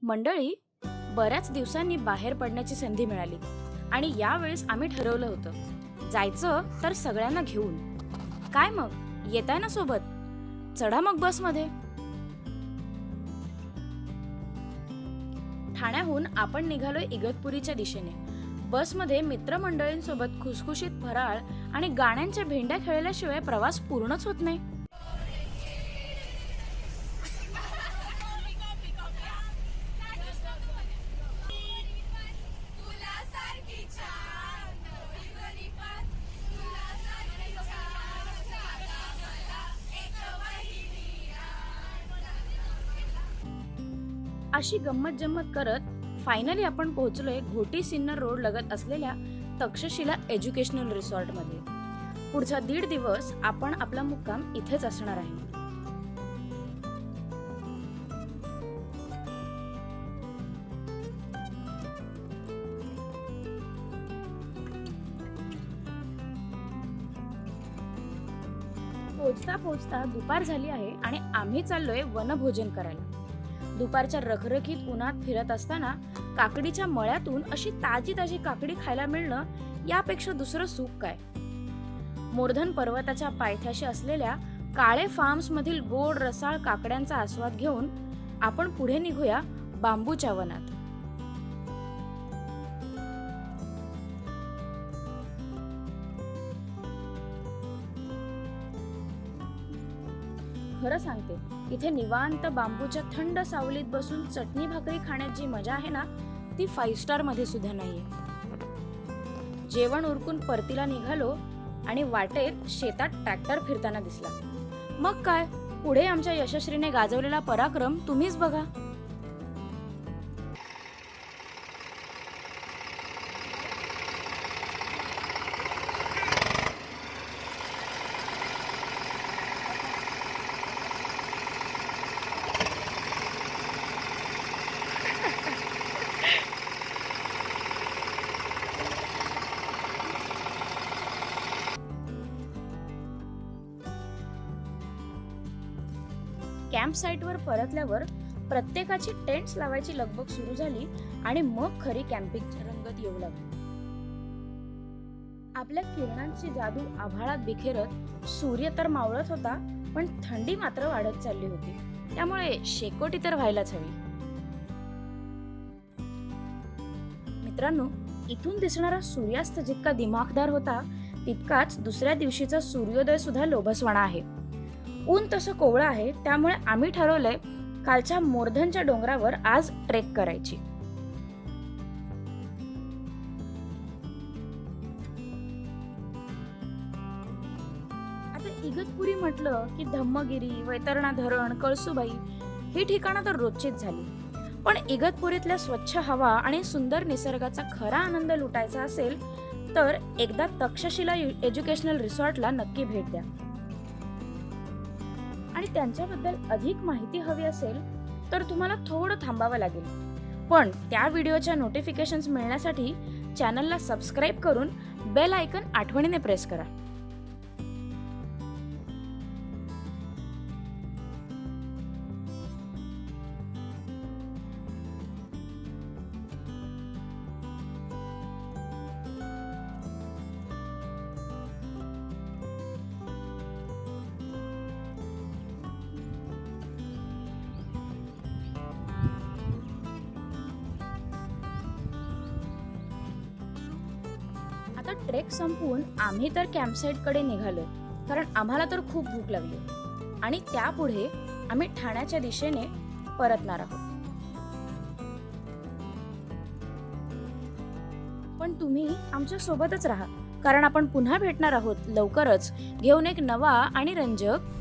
मंडळी, बऱ्याच दिवसांनी बाहेर पडण्याची संधी मिळाली आणि यावेळेस आम्ही ठरवलं होतं जायचं तर सगळ्यांना घेऊन. काय मग, येताय ना सोबत? चढा मग बसमध्ये. ठाण्याहून आपण निघालोय इगतपुरीच्या दिशेने. बसमध्ये मित्रमंडळींसोबत खुसखुशीत फराळ आणि गाण्यांच्या भेंड्या खेळल्याशिवाय प्रवास पूर्णच होत नाही. अशी गंमत जम्मत करत फायनली आपण पोहोचलोय घोटी सिन्नर रोड लगत असलेल्या तक्षशिला एज्युकेशनल रिसॉर्ट मध्ये. पुढचा 1.5 दिवस आपण आपला मुक्काम इथेच असणार आहे. पोचता पोचता दुपार झाली आहे आणि आम्ही चाललोय वनभोजन करायला. दुपारच्या रखरखीत उन्हात फिरत असताना काकडीच्या मळ्यातून अशी ताजी ताजी काकडी खायला मिळणं यापेक्षा दुसरं सुख काय. मोरधन पर्वताच्या पायथ्याशी असलेल्या काळे फार्म्स मधील गोड रसाळ काकड्यांचा आस्वाद घेऊन आपण पुढे निघूया बांबूच्या वनात. खरं सांगते, इथे निवांत बांबूच्या थंड सावलीत बसून चटणी भाकरी खाण्याची जी मजा आहे ना, ती 5 स्टार मध्ये सुद्धा नाहीये. जेवण उरकून परतीला निघालो आणि वाटेत शेतात ट्रॅक्टर फिरताना दिसला. मग काय, पुढे आमच्या यशस्वीने गाजवलेला पराक्रम तुम्हीच बघा. कॅम्प साईटवर परतल्यावर प्रत्येकाची टेंट्स लावायची लगबग सुरू झाली आणि मग खरी कॅम्पिंगची रंगत येऊ लागली. आपल्या किरणांची जादू आभाळात बिखेरत सूर्य तर मावळत होता, पण थंडी मात्र वाढत चालली होती. त्यामुळे शेकोटी तर व्हायलाच हवी. मित्रांनो, इथून दिसणारा सूर्यास्त जितका दिमाखदार होता, तितकाच दुसऱ्या दिवशीचा सूर्योदय सुद्धा लोभसवाणा आहे. ऊन तसं कोवळं आहे, त्यामुळे आम्ही ठरवलंय कालच्या मोरधनच्या डोंगरावर आज ट्रेक करायची. आता इगतपुरी म्हटलं की धम्मगिरी, वैतरणा धरण, कळसुबाई ही ठिकाणं तर रोजचीच झाली. पण इगतपुरीतल्या स्वच्छ हवा आणि सुंदर निसर्गाचा खरा आनंद लुटायचा असेल तर एकदा तक्षशिला एज्युकेशनल रिसॉर्टला नक्की भेट द्या. आणि त्यांच्याबद्दल अधिक माहिती हवी असेल तर तुम्हाला थोडं थांबावं लागेल. पण त्या व्हिडिओच्या नोटिफिकेशन्स मिळण्यासाठी चॅनलला सबस्क्राईब करून बेल आयकन आठवणीने प्रेस करा. आता ट्रेक संपवून आम्ही तर कॅम्पसाइट कडे निघालोय, कारण आम्हाला तर खूप भूक लागली आणि त्यापुढे आम्ही ठाण्याच्या दिशेने परतणार आहोत. पण तुम्ही आमच्या सोबतच राहा, कारण आपण पुन्हा भेटणार आहोत लवकरच घेऊन एक नवा आणि रंजक